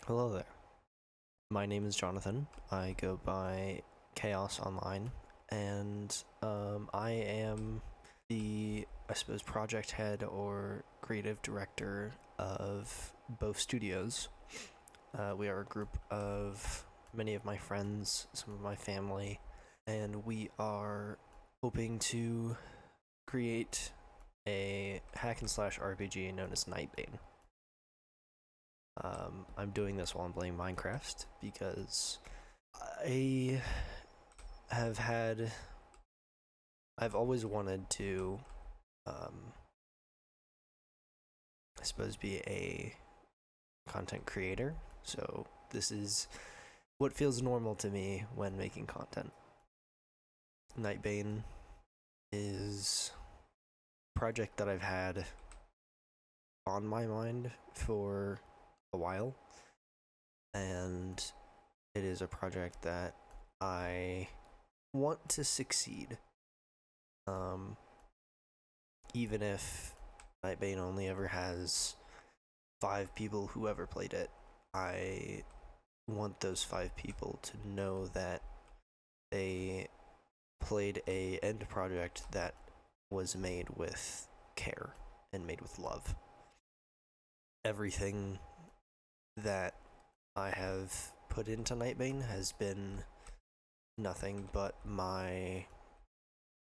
Hello there. My name is Jonathan. I go by Chaos Online, and I am the, I suppose, project head or creative director of both studios. We are a group of many of my friends, some of my family, and we are hoping to create a hack and slash RPG known as KnightBane. I'm doing this while I'm playing Minecraft because I have had. I've always wanted to, I suppose, be a content creator. So this is what feels normal to me when making content. Nightbane is a project that I've had on my mind for a while, and it is a project that I want to succeed. Even if Nightbane only ever has 5 people who ever played it, I want those 5 people to know that they played a end project that was made with care and made with love. Everything that I have put into Nightbane has been nothing but my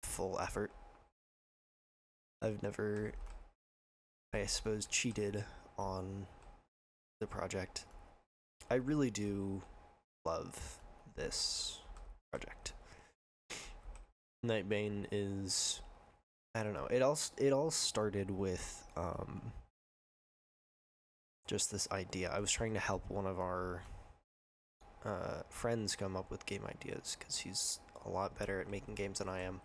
full effort. I've never, I suppose, cheated on the project. I really do love this project. Nightbane is, I don't know. It all started with just this idea. I was trying to help one of our friends come up with game ideas because he's a lot better at making games than I am.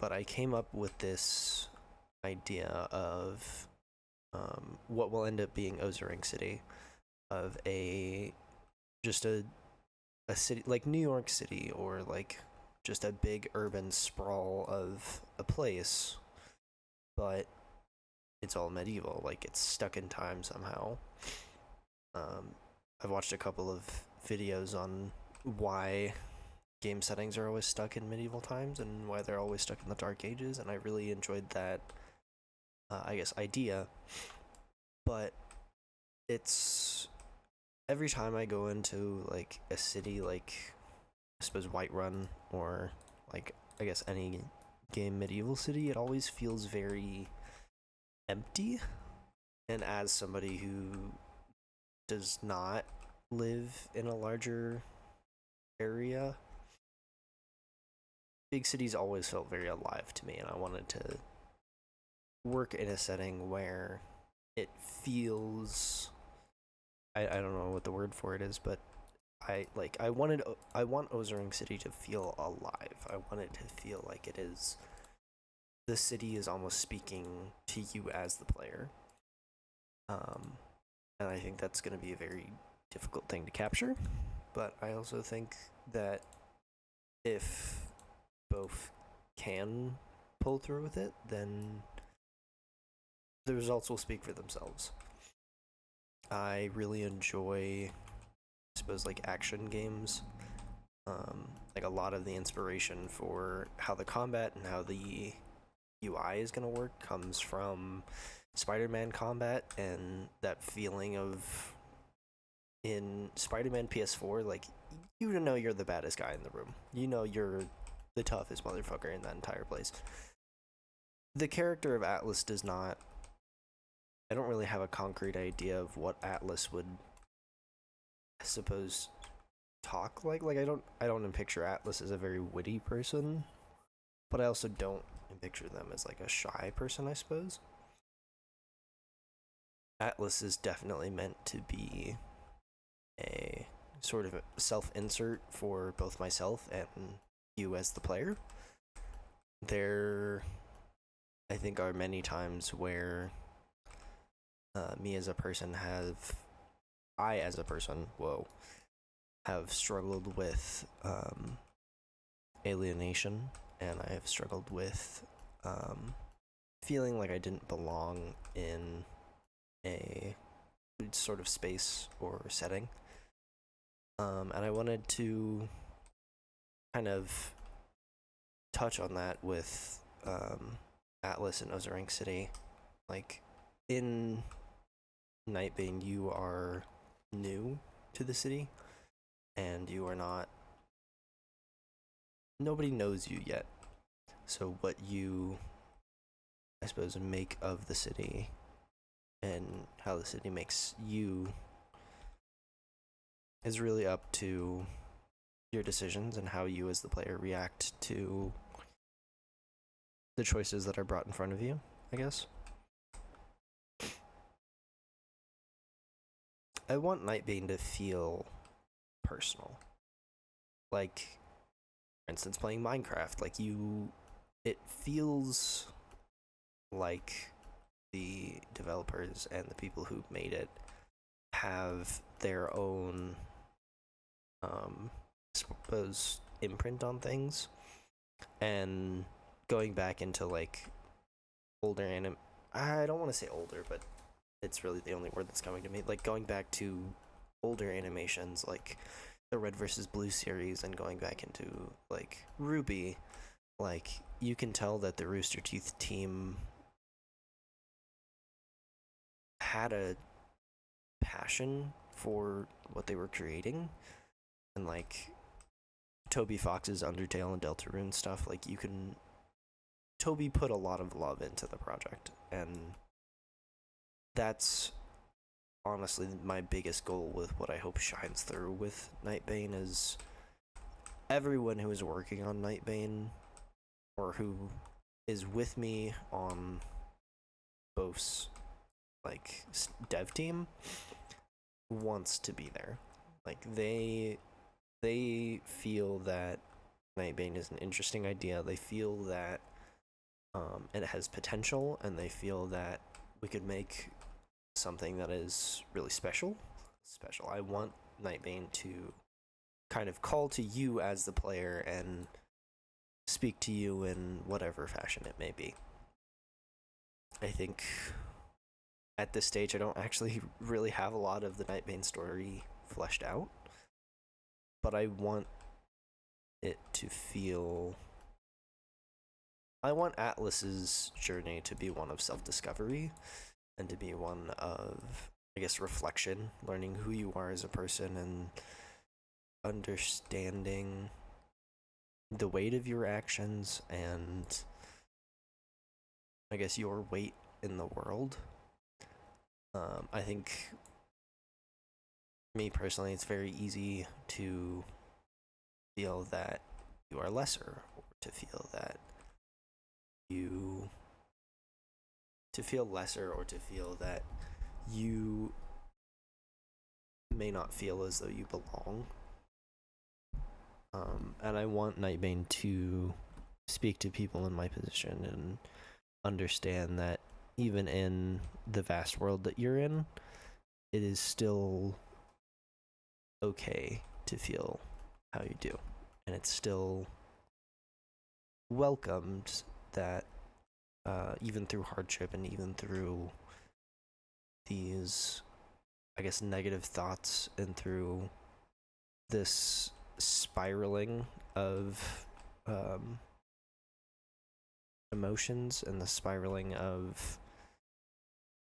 But I came up with this idea of what will end up being Ozering City, of just a city like New York City, or like just a big urban sprawl of a place, but it's all medieval, like it's stuck in time somehow. I've watched a couple of videos on why game settings are always stuck in medieval times and why they're always stuck in the Dark Ages, and I really enjoyed that, I guess, idea. But it's every time I go into like a city, like I suppose Whiterun, or like I guess any game medieval city, it always feels very empty. And as somebody who does not live in a larger area, big cities always felt very alive to me, and I wanted to work in a setting where it feels, I don't know what the word for it is, but I want Ozering City to feel alive. I want it to feel like it is, the city is almost speaking to you as the player. And I think that's going to be a very difficult thing to capture, but I also think that if both can pull through with it, then the results will speak for themselves. I really enjoy, I suppose, like action games. Like a lot of the inspiration for how the combat and how the UI is going to work comes from Spider-Man combat, and that feeling of, in Spider-Man PS4, like, you know you're the baddest guy in the room. You know you're the toughest motherfucker in that entire place. The character of Atlas does not. I don't really have a concrete idea of what Atlas would, I suppose, talk like. Like I don't picture Atlas as a very witty person, but I also don't picture them as like a shy person, I suppose. Atlas is definitely meant to be a sort of self-insert for both myself and you as the player. There, I think, are many times where me as a person I as a person, have struggled with alienation, and I have struggled with feeling like I didn't belong in a sort of space or setting. And I wanted to kind of touch on that with Atlas and Ozarink City. Like, in KnightBane, you are new to the city, and you are not... Nobody knows you yet. So what you, I suppose, make of the city and how the city makes you is really up to your decisions and how you as the player react to the choices that are brought in front of you, I guess. I want KnightBane to feel personal. Like, for instance, playing Minecraft, like it feels like the developers and the people who made it have their own suppose imprint on things. And going back into like older I don't want to say older, but it's really the only word that's coming to me, like going back to older animations like the Red versus Blue series, and going back into like Ruby, like you can tell that the Rooster Teeth team had a passion for what they were creating. And like Toby Fox's Undertale and Deltarune stuff, like Toby put a lot of love into the project, and that's honestly my biggest goal with what I hope shines through with KnightBane is everyone who is working on KnightBane or who is with me on both like dev team wants to be there. Like they feel that KnightBane is an interesting idea. They feel that it has potential, and they feel that we could make something that is really special. I want KnightBane to kind of call to you as the player and speak to you in whatever fashion it may be. I think at this stage I don't actually really have a lot of the KnightBane story fleshed out, but I want it to feel... I want Atlas's journey to be one of self-discovery and to be one of, I guess, reflection, learning who you are as a person and understanding the weight of your actions and, I guess, your weight in the world. I think, me personally, it's very easy to feel that you are lesser, or to feel that you may not feel as though you belong. And I want KnightBane to speak to people in my position and understand that even in the vast world that you're in, it is still okay to feel how you do. And it's still welcomed that even through hardship and even through these, I guess, negative thoughts and through this spiraling of emotions and the spiraling of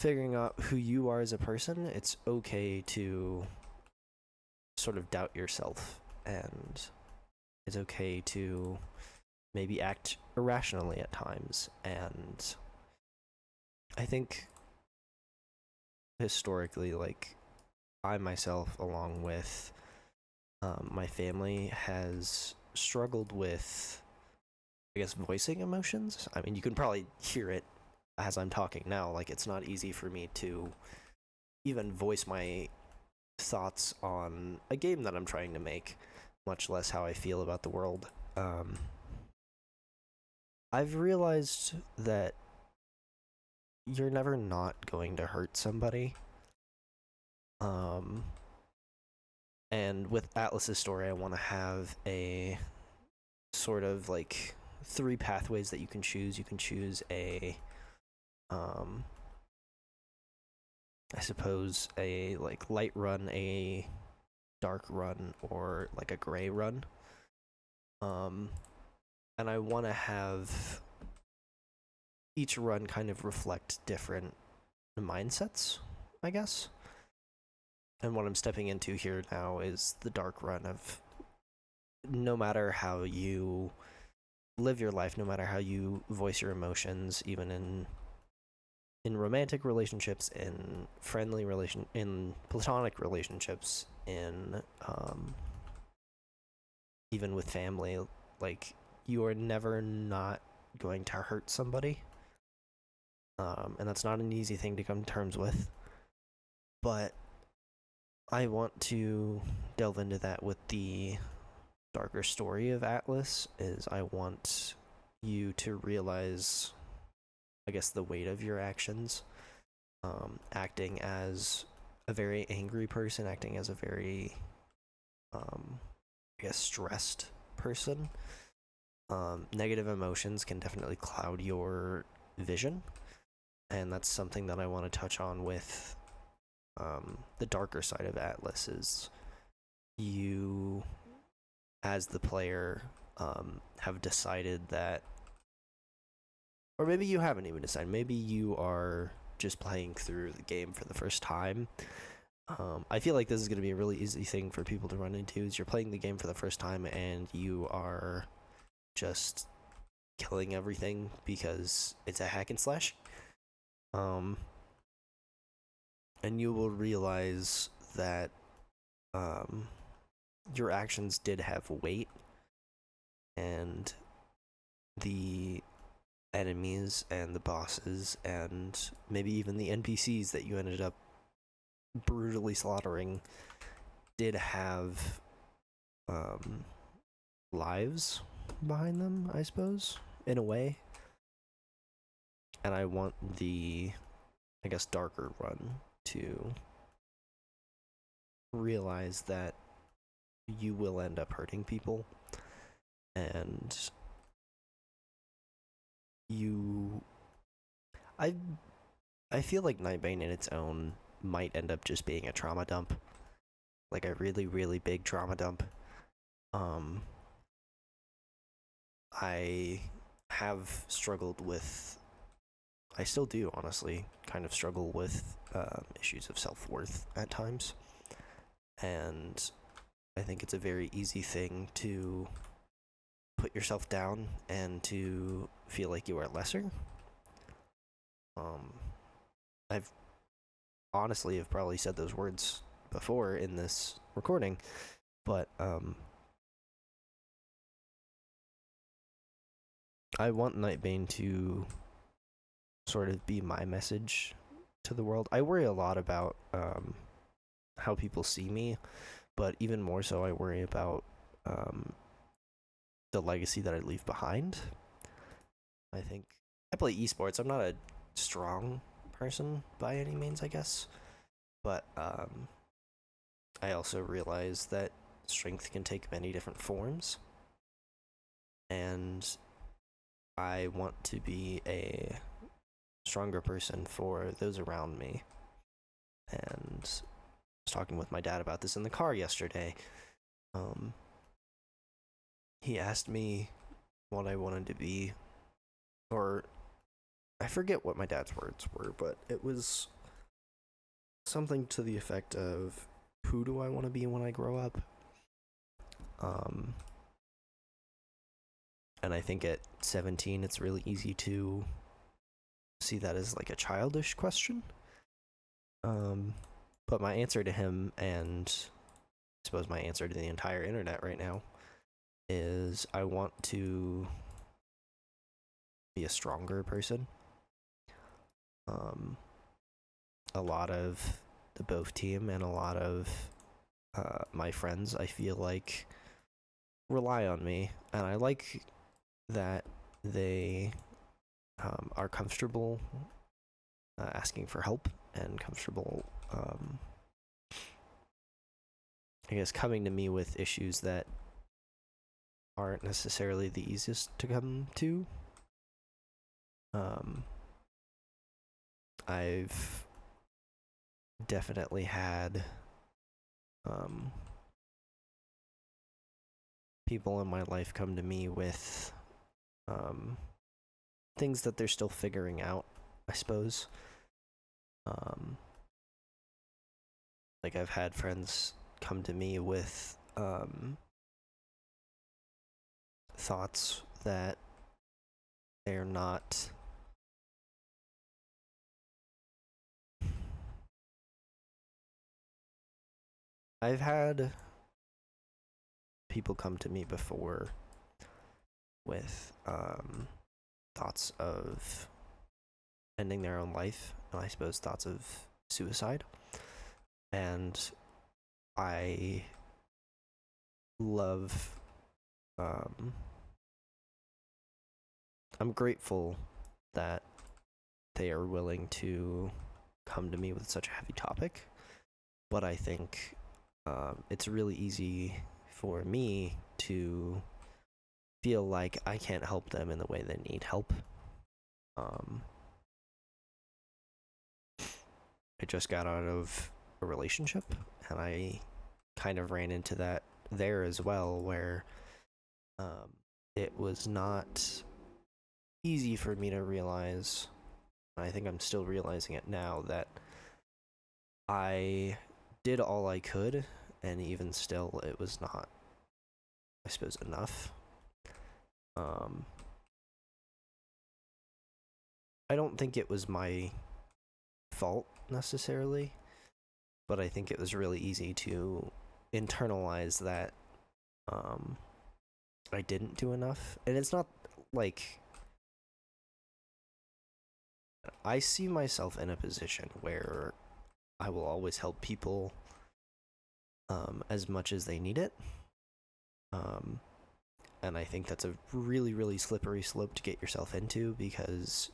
figuring out who you are as a person, it's okay to sort of doubt yourself, and it's okay to maybe act irrationally at times. And I think historically, like, I myself, along with my family, has struggled with, I guess, voicing emotions. I mean, you can probably hear it as I'm talking now. Like, it's not easy for me to even voice my thoughts on a game that I'm trying to make, much less how I feel about the world. I've realized that you're never not going to hurt somebody. And with Atlas's story, I want to have a sort of like 3 pathways that you can choose. You can choose a I suppose, a like light run, a dark run, or like a gray run. Um, and I want to have each run kind of reflect different mindsets, I guess. And what I'm stepping into here now is the dark run of no matter how you live your life, no matter how you voice your emotions, even in romantic relationships, in in platonic relationships, in even with family, like you are never not going to hurt somebody. And that's not an easy thing to come to terms with. But I want to delve into that with the darker story of Atlas. Is I want you to realize, I guess, the weight of your actions. Acting as a very angry person, acting as a very, I guess, stressed person. Negative emotions can definitely cloud your vision, and that's something that I want to touch on with the darker side of Atlas. Is you, as the player, have decided that, or maybe you haven't even decided, maybe you are just playing through the game for the first time. I feel like this is going to be a really easy thing for people to run into, is you're playing the game for the first time and you are just killing everything because it's a hack and slash. And you will realize that your actions did have weight, and the enemies and the bosses and maybe even the NPCs that you ended up brutally slaughtering did have lives behind them, I suppose, in a way. And I want the, I guess, darker run to realize that you will end up hurting people, and you, I feel like KnightBane in its own might end up just being a trauma dump, like a really, really big trauma dump. I have struggled with, I still do, honestly, kind of struggle with issues of self-worth at times. And I think it's a very easy thing to put yourself down and to feel like you are lesser. I've honestly have probably said those words before in this recording, but I want KnightBane to sort of be my message to the world. I worry a lot about how people see me, but even more so, I worry about the legacy that I leave behind. I think I play esports. I'm not a strong person by any means, I guess, but I also realize that strength can take many different forms, and I want to be a stronger person for those around me. And I was talking with my dad about this in the car yesterday. He asked me what I wanted to be, or I forget what my dad's words were, but it was something to the effect of, who do I want to be when I grow up? And I think at 17, it's really easy to see that as like a childish question. But my answer to him, and I suppose my answer to the entire internet right now, is I want to be a stronger person. A lot of the BOF team and a lot of my friends, I feel like, rely on me, and I like that they are comfortable asking for help, and comfortable, I guess, coming to me with issues that aren't necessarily the easiest to come to. I've definitely had people in my life come to me with things that they're still figuring out, I suppose. Like I've had friends come to me with thoughts that they're not I've had people come to me before with thoughts of ending their own life, and I suppose thoughts of suicide. And I love, I'm grateful that they are willing to come to me with such a heavy topic, but I think it's really easy for me to feel like I can't help them in the way they need help. I just got out of a relationship, and I kind of ran into that there as well, where it was not easy for me to realize, and I think I'm still realizing it now, that I did all I could, and even still, it was not, I suppose, enough. I don't think it was my fault necessarily, but I think it was really easy to internalize that I didn't do enough. And it's not like I see myself in a position where I will always help people as much as they need it. And I think that's a really, really slippery slope to get yourself into, because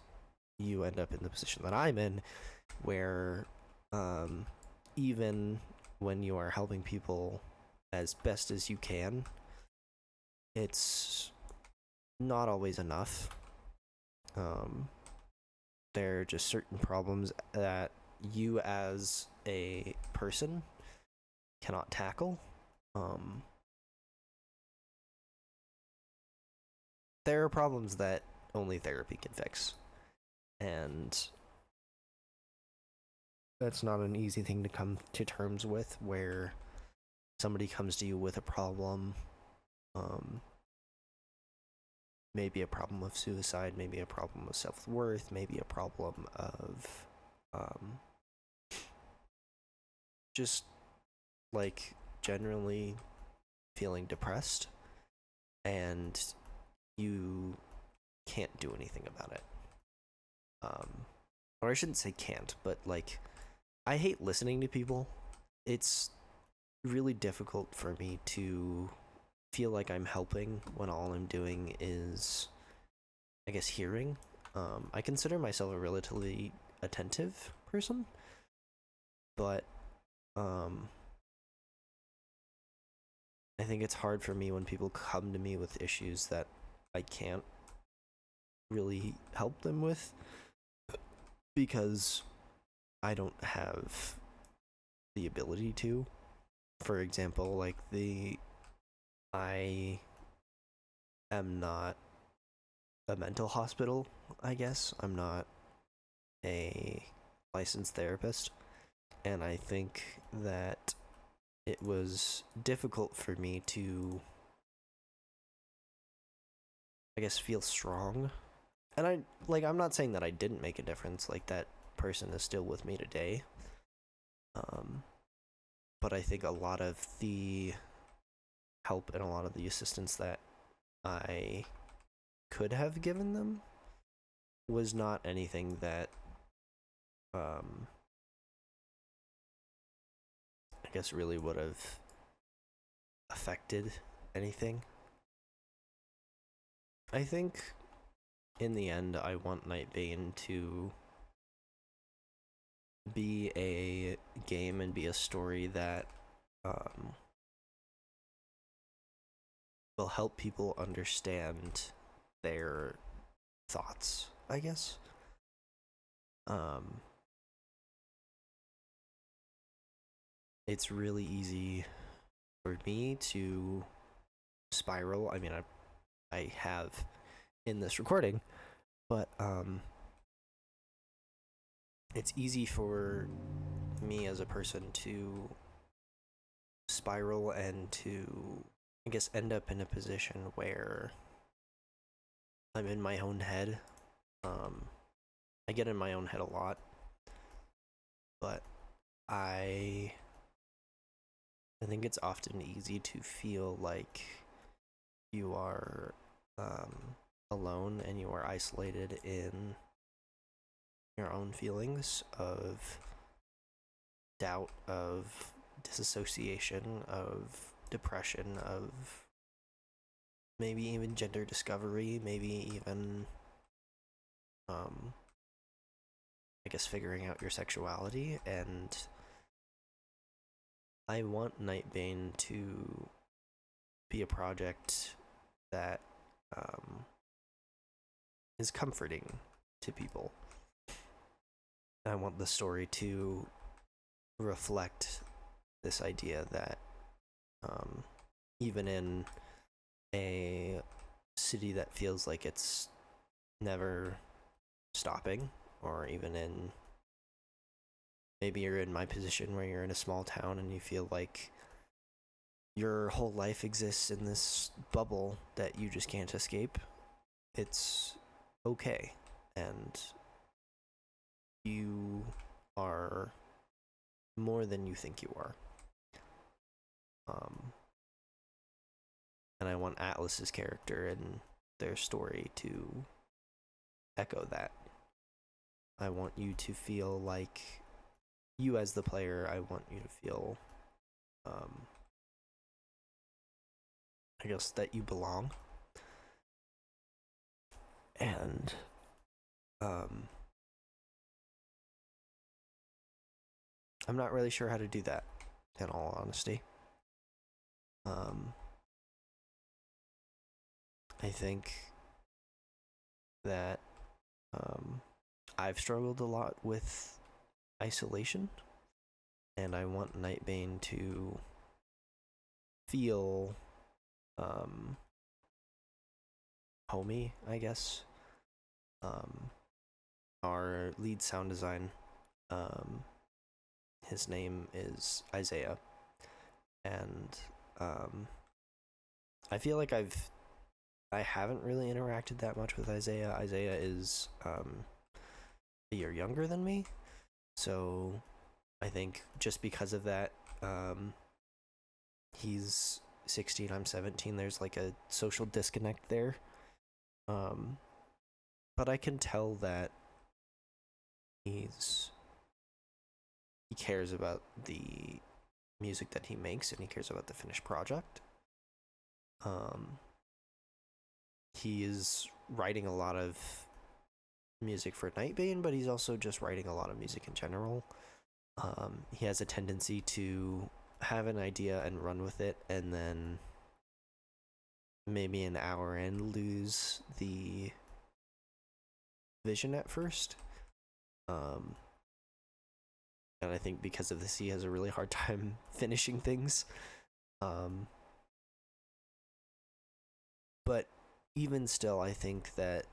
you end up in the position that I'm in, where even when you are helping people as best as you can, it's not always enough. There are just certain problems that you as a person cannot tackle. There are problems that only therapy can fix, and that's not an easy thing to come to terms with, where somebody comes to you with a problem, maybe a problem of suicide, maybe a problem of self-worth, maybe a problem of just like generally feeling depressed, and you can't do anything about it. Or I shouldn't say can't, but like, I hate listening to people. It's really difficult for me to feel like I'm helping when all I'm doing is, I guess, hearing. I consider myself a relatively attentive person, but I think it's hard for me when people come to me with issues that I can't really help them with, because I don't have the ability to. For example, like I am not a mental hospital, I guess. I'm not a licensed therapist, and I think that it was difficult for me to, I guess, feel strong. And I'm not saying that I didn't make a difference, like that person is still with me today. But I think a lot of the help and a lot of the assistance that I could have given them was not anything that I guess really would have affected anything. I think in the end, I want KnightBane to be a game and be a story that will help people understand their thoughts, I guess. it's really easy for me to spiral. I mean, I have in this recording, but it's easy for me as a person to spiral and to, I guess, end up in a position where I'm in my own head. I get in my own head a lot, but I think it's often easy to feel like you are alone and you are isolated in your own feelings of doubt, of disassociation, of depression, of maybe even gender discovery, maybe even I guess figuring out your sexuality. And I want KnightBane to be a project that is comforting to people. I want the story to reflect this idea that even in a city that feels like it's never stopping, or even in, maybe you're in my position where you're in a small town and you feel like your whole life exists in this bubble that you just can't escape, it's okay. And you are more than you think you are. And I want Atlas's character and their story to echo that. I want you to feel like, you as the player, I want you to feel, I guess, that you belong. And I'm not really sure how to do that, in all honesty. I think that I've struggled a lot with isolation, and I want KnightBane to feel homey, I guess. Our lead sound design, his name is Isaiah, and I feel like I haven't really interacted that much with Isaiah. Isaiah is a year younger than me, so I think just because of that, he's 16, I'm 17. There's like a social disconnect there. But I can tell that he cares about the music that he makes, and he cares about the finished project. He is writing a lot of music for KnightBane, but he's also just writing a lot of music in general. He has a tendency to have an idea and run with it, and then maybe an hour in lose the vision at first. And I think because of this, he has a really hard time finishing things. But even still, I think that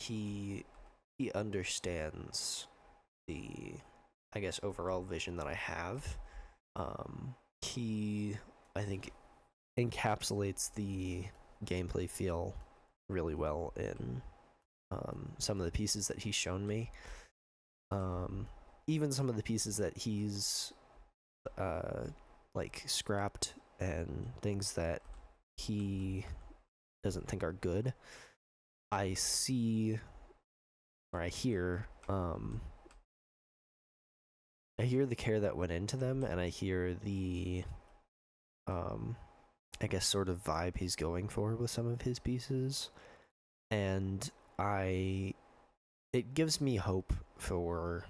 he understands the, I guess, overall vision that I have. He, I think, encapsulates the gameplay feel really well in some of the pieces that he's shown me. Even some of the pieces that he's like scrapped and things that he doesn't think are good, I see, or I hear the care that went into them, and I hear the I guess sort of vibe he's going for with some of his pieces, and it gives me hope for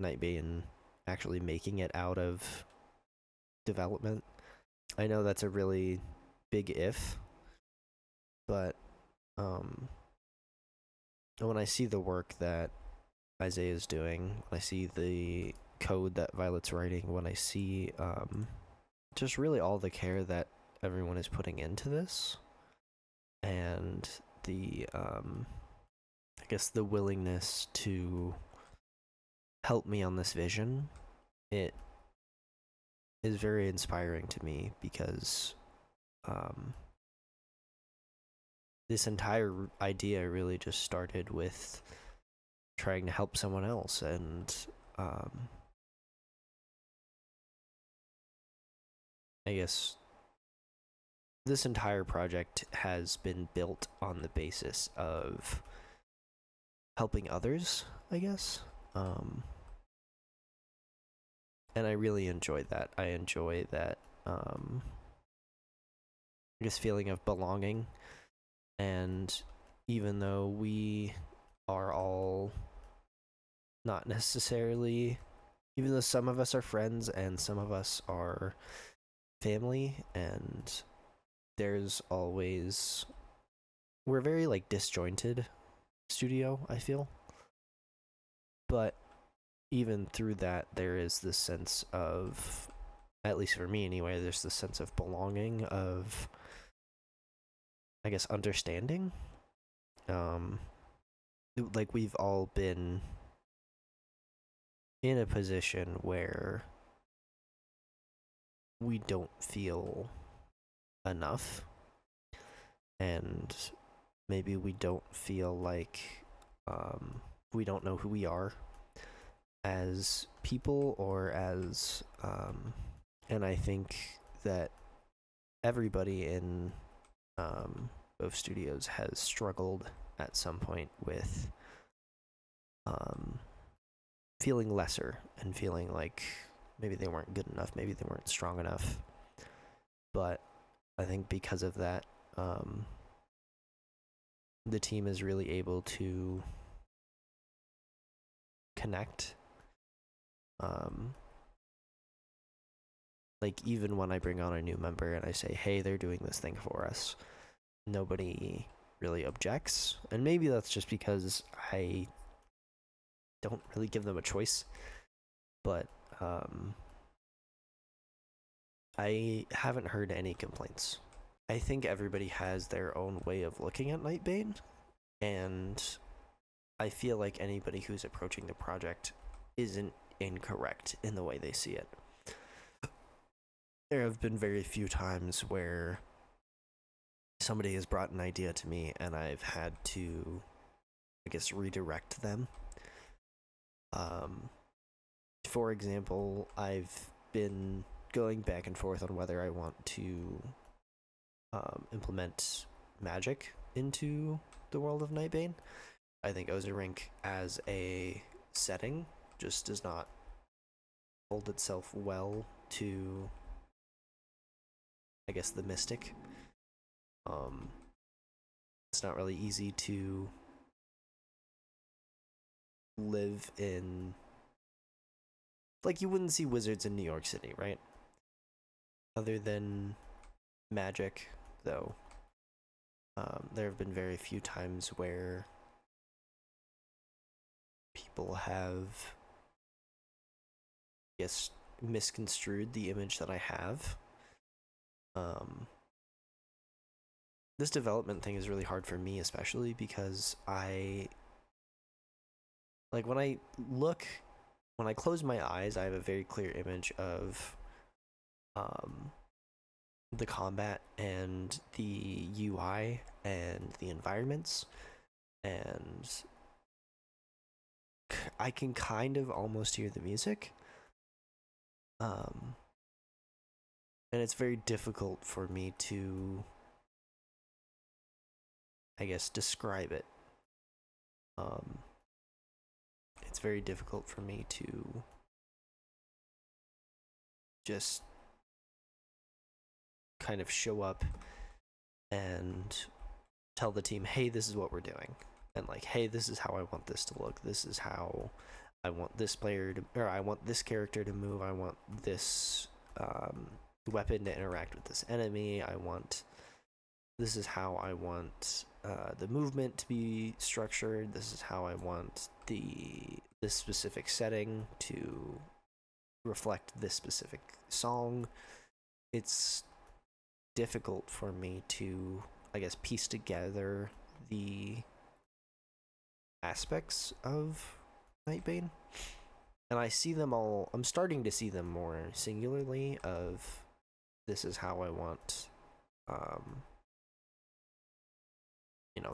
KnightBane actually making it out of development. I know that's a really big if, but when I see the work that Isaiah is doing, when I see the code that Violet's writing, when I see just really all the care that everyone is putting into this, and the I guess the willingness to help me on this vision, it is very inspiring to me, because this entire idea really just started with trying to help someone else, and I guess this entire project has been built on the basis of helping others, I guess. And I really enjoy that. I enjoy that, I guess, feeling of belonging. And even though we are all not necessarily, even though some of us are friends and some of us are family, and there's always, we're very like disjointed studio, I feel, but even through that, there is this sense of, at least for me anyway, there's this sense of belonging, of, I guess, understanding. Like, we've all been in a position where we don't feel enough, and maybe we don't feel like we don't know who we are as people, or as and I think that everybody in both studios has struggled at some point with feeling lesser, and feeling like maybe they weren't good enough, maybe they weren't strong enough. But I think because of that, the team is really able to connect. Like, even when I bring on a new member and I say, hey, they're doing this thing for us, nobody really objects. And maybe that's just because I don't really give them a choice. But I haven't heard any complaints. I think everybody has their own way of looking at KnightBane, and I feel like anybody who's approaching the project isn't incorrect in the way they see it. There have been very few times where somebody has brought an idea to me and I've had to, I guess, redirect them. For example, I've been going back and forth on whether I want to implement magic into the world of KnightBane. I think Ozarink as a setting just does not hold itself well to, I guess, the mystic. It's not really easy to live in, like, you wouldn't see wizards in New York City, right? Other than magic, though, there have been very few times where people have, I guess, misconstrued the image that I have. This development thing is really hard for me, especially because when I close my eyes, I have a very clear image of the combat and the UI and the environments, and I can kind of almost hear the music. And it's very difficult for me to, I guess, describe it. It's very difficult for me to just kind of show up and tell the team, hey, this is what we're doing. And like, hey, this is how I want this to look. This is how I want this player to, or I want this character to move. I want this weapon to interact with this enemy. This is how I want the movement to be structured. This is how I want this specific setting to reflect this specific song, it's difficult for me to, I guess, piece together the aspects of KnightBane. And I see them all, I'm starting to see them more singularly of this is how I want,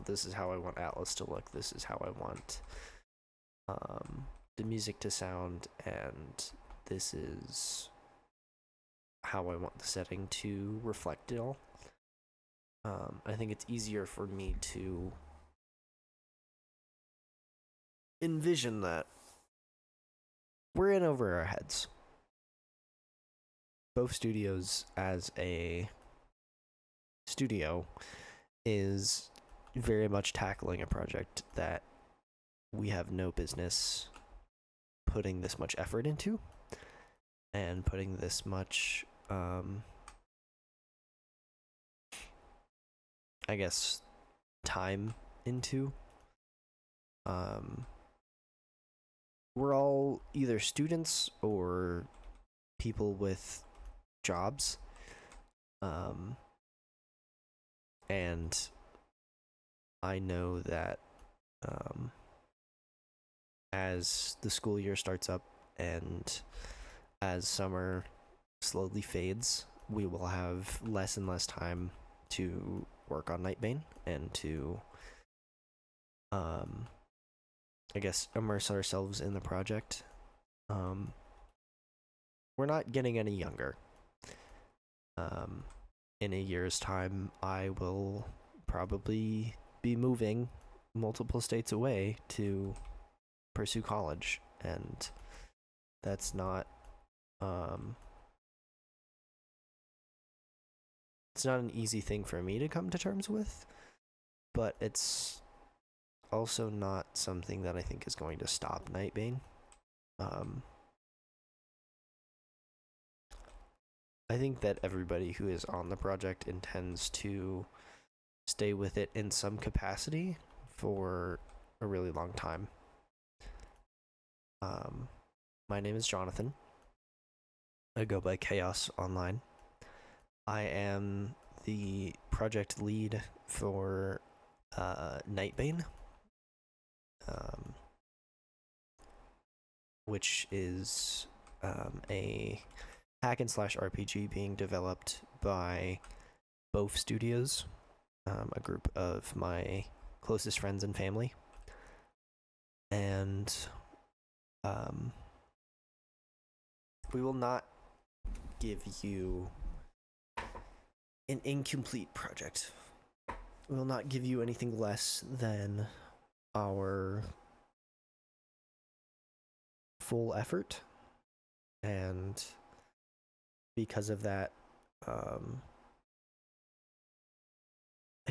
this is how I want Atlas to look, this is how I want the music to sound, and this is how I want the setting to reflect it all. I think it's easier for me to envision that we're in over our heads. Both Studios as a studio is very much tackling a project that we have no business putting this much effort into and putting this much I guess time into. We're all either students or people with jobs, and I know that as the school year starts up and as summer slowly fades, we will have less and less time to work on KnightBane and to I guess immerse ourselves in the project. We're not getting any younger. In a year's time, I will probably be moving multiple states away to pursue college, and that's not it's not an easy thing for me to come to terms with, but it's also not something that I think is going to stop KnightBane. I think that everybody who is on the project intends to stay with it in some capacity for a really long time. My name is Jonathan. I go by Chaos Online. I am the project lead for KnightBane, which is a hack and slash RPG being developed by both studios, a group of my closest friends and family. And we will not give you an incomplete project. We will not give you anything less than our full effort, and because of that, I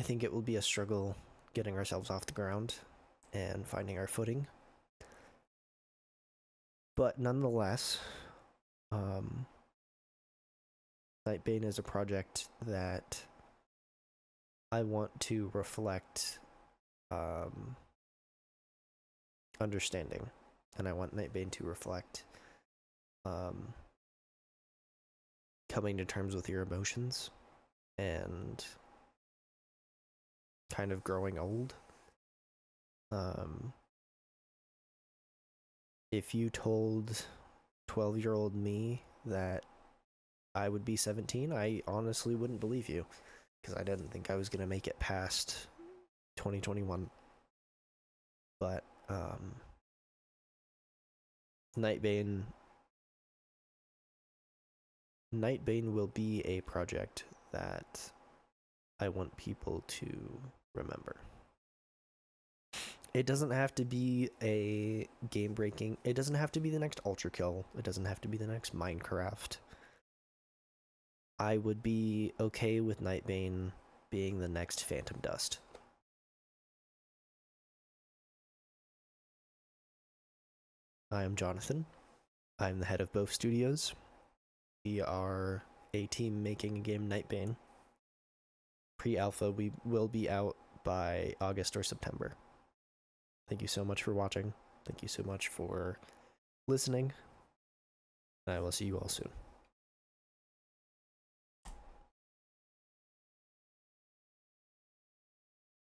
think it will be a struggle getting ourselves off the ground and finding our footing. But nonetheless, KnightBane is a project that I want to reflect understanding, and I want KnightBane to reflect coming to terms with your emotions and kind of growing old. If you told 12-year-old me that I would be 17, I honestly wouldn't believe you, because I didn't think I was going to make it past 2021. But KnightBane will be a project that I want people to remember. It doesn't have to be a game-breaking, it doesn't have to be the next Ultra Kill, it doesn't have to be the next Minecraft. I would be okay with KnightBane being the next Phantom Dust. I am Jonathan. I'm the head of both studios. We are a team making a game, KnightBane. Pre-alpha, we will be out by August or September. Thank you so much for watching. Thank you so much for listening. I will see you all soon.